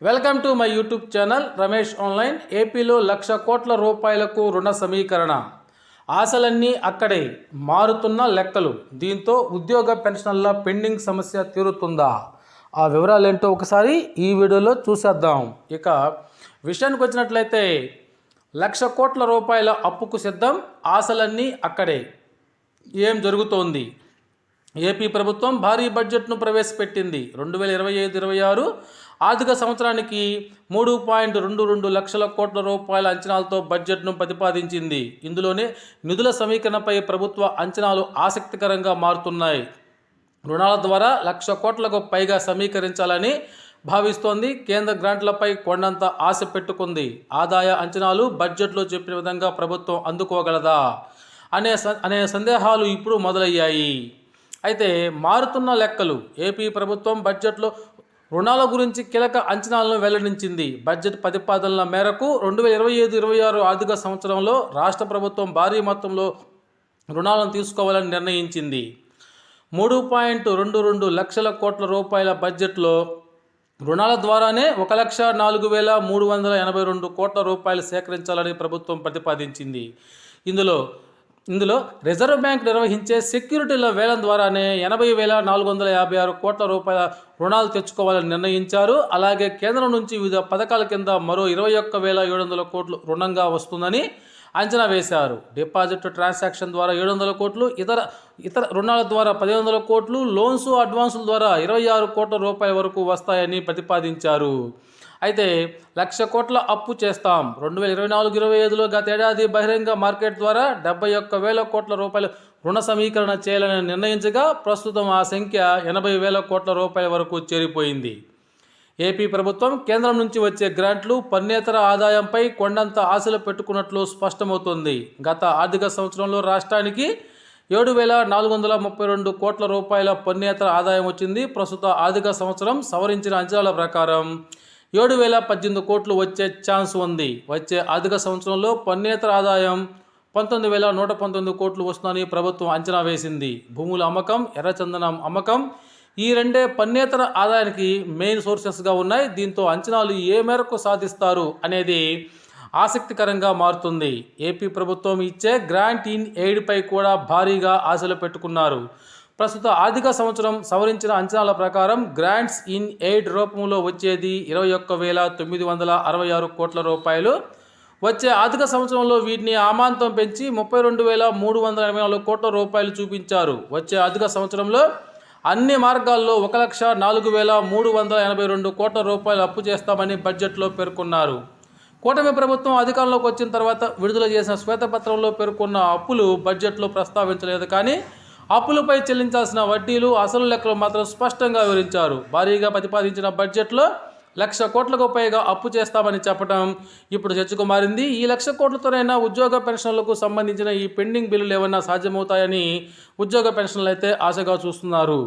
Welcome to my YouTube channel Ramesh online. ఏపీలో 1,00,000 కోట్ల రూపాయలకు రుణ సమీకరణ. ఆశలన్నీ అక్కడే, మారుతున్న లెక్కలు. దీంతో ఉద్యోగ పెన్షన్ల పెండింగ్ సమస్య తీరుతుందా? ఆ వివరాలేంటో ఒకసారి ఈ వీడియోలో చూసేద్దాం. ఇక విషయానికి వచ్చినట్లయితే 1,00,000 కోట్ల రూపాయల అప్పుకు సిద్ధం, ఆశలన్నీ అక్కడే. ఏం జరుగుతోంది? ఏపీ ప్రభుత్వం భారీ బడ్జెట్ను ప్రవేశపెట్టింది. 2025-26 ఆర్థిక సంవత్సరానికి 3.22 లక్షల కోట్ల రూపాయల అంచనాలతో బడ్జెట్ను ప్రతిపాదించింది. ఇందులోనే నిధుల సమీకరణపై ప్రభుత్వ అంచనాలు ఆసక్తికరంగా మారుతున్నాయి. రుణాల ద్వారా 1,00,000 కోట్లకు పైగా సమీకరించాలని భావిస్తోంది. కేంద్ర గ్రాంట్లపై కొండంత ఆశ పెట్టుకుంది. ఆదాయ అంచనాలు బడ్జెట్లో చెప్పిన విధంగా ప్రభుత్వం అందుకోగలదా అనే సందేహాలు ఇప్పుడు మొదలయ్యాయి. అయితే మారుతున్న లెక్కలు. ఏపీ ప్రభుత్వం బడ్జెట్లో రుణాల గురించి కీలక అంచనాలను వెల్లడించింది. బడ్జెట్ ప్రతిపాదనల మేరకు 2025-26 ఆర్థిక సంవత్సరంలో రాష్ట్ర ప్రభుత్వం భారీ మొత్తంలో రుణాలను తీసుకోవాలని నిర్ణయించింది. 3.22 లక్షల కోట్ల రూపాయల బడ్జెట్లో రుణాల ద్వారానే 1,04,382 కోట్ల రూపాయలు సేకరించాలని ప్రభుత్వం ప్రతిపాదించింది. ఇందులో రిజర్వ్ బ్యాంక్ నిర్వహించే సెక్యూరిటీల వేలం ద్వారానే 80,456 కోట్ల రూపాయల రుణాలు తెచ్చుకోవాలని నిర్ణయించారు. అలాగే కేంద్రం నుంచి వివిధ పథకాల కింద మరో 21,700 కోట్లు రుణంగా వస్తుందని అంచనా వేశారు. డిపాజిట్ ట్రాన్సాక్షన్ ద్వారా 700 కోట్లు, ఇతర రుణాల ద్వారా 1,500 కోట్లు, లోన్స్ అడ్వాన్సుల ద్వారా 26 కోట్ల రూపాయల వరకు వస్తాయని ప్రతిపాదించారు. అయితే 1,00,000 కోట్ల అప్పు చేస్తాం. 2024-25లో గతేడాది బహిరంగ మార్కెట్ ద్వారా 71,000 కోట్ల రూపాయల రుణ సమీకరణ చేయాలని నిర్ణయించగా ప్రస్తుతం ఆ సంఖ్య 80,000 కోట్ల రూపాయల వరకు చేరిపోయింది. ఏపీ ప్రభుత్వం కేంద్రం నుంచి వచ్చే గ్రాంట్లు, పన్నేతర ఆదాయంపై కొండంత ఆశలు పెట్టుకున్నట్లు స్పష్టమవుతోంది. గత ఆర్థిక సంవత్సరంలో రాష్ట్రానికి 7,432 కోట్ల రూపాయల పన్నేతర ఆదాయం వచ్చింది. ప్రస్తుత ఆర్థిక సంవత్సరం సవరించిన అంచనాల ప్రకారం 7,018 కోట్లు వచ్చే ఛాన్స్ ఉంది. వచ్చే ఆర్థిక సంవత్సరంలో పన్నేతర ఆదాయం 19,119 కోట్లు వస్తుందని ప్రభుత్వం అంచనా వేసింది. భూముల అమ్మకం, ఎర్రచందనం అమ్మకం ఈ రెండే పన్నేతర ఆదాయానికి మెయిన్ సోర్సెస్గా ఉన్నాయి. దీంతో అంచనాలు ఏ మేరకు సాధిస్తారు అనేది ఆసక్తికరంగా మారుతుంది. ఏపీ ప్రభుత్వం ఇచ్చే గ్రాంట్ ఇన్ ఎయిడ్పై కూడా భారీగా ఆశలు పెట్టుకున్నారు. ప్రస్తుత ఆర్థిక సంవత్సరం సవరించిన అంచనాల ప్రకారం గ్రాంట్స్ ఇన్ ఎయిడ్ రూపంలో వచ్చేది 21,966 కోట్ల రూపాయలు. వచ్చే ఆర్థిక సంవత్సరంలో వీటిని ఆమాంతం పెంచి 32,384 కోట్ల రూపాయలు చూపించారు. వచ్చే ఆర్థిక సంవత్సరంలో అన్ని మార్గాల్లో 1,04,382 కోట్ల రూపాయలు అప్పు చేస్తామని బడ్జెట్లో పేర్కొన్నారు. కూటమి ప్రభుత్వం అధికారంలోకి వచ్చిన తర్వాత విడుదల చేసిన శ్వేతపత్రంలో పేర్కొన్న అప్పులు బడ్జెట్లో ప్రస్తావించలేదు. కానీ అప్పులపై చెల్లించాల్సిన వడ్డీలు, అసలు లెక్కలు మాత్రం స్పష్టంగా వివరించారు. భారీగా ప్రతిపాదించిన బడ్జెట్లో 1,00,000 కోట్లకు పైగా అప్పు చేస్తామని చెప్పడం ఇప్పుడు చర్చకు మారింది. ఈ 1,00,000 కోట్లతోనైనా ఉద్యోగ పెన్షన్లకు సంబంధించిన ఈ పెండింగ్ బిల్లులు ఏమన్నా సాధ్యమవుతాయని ఉద్యోగ పెన్షన్లు అయితే ఆశగా చూస్తున్నారు.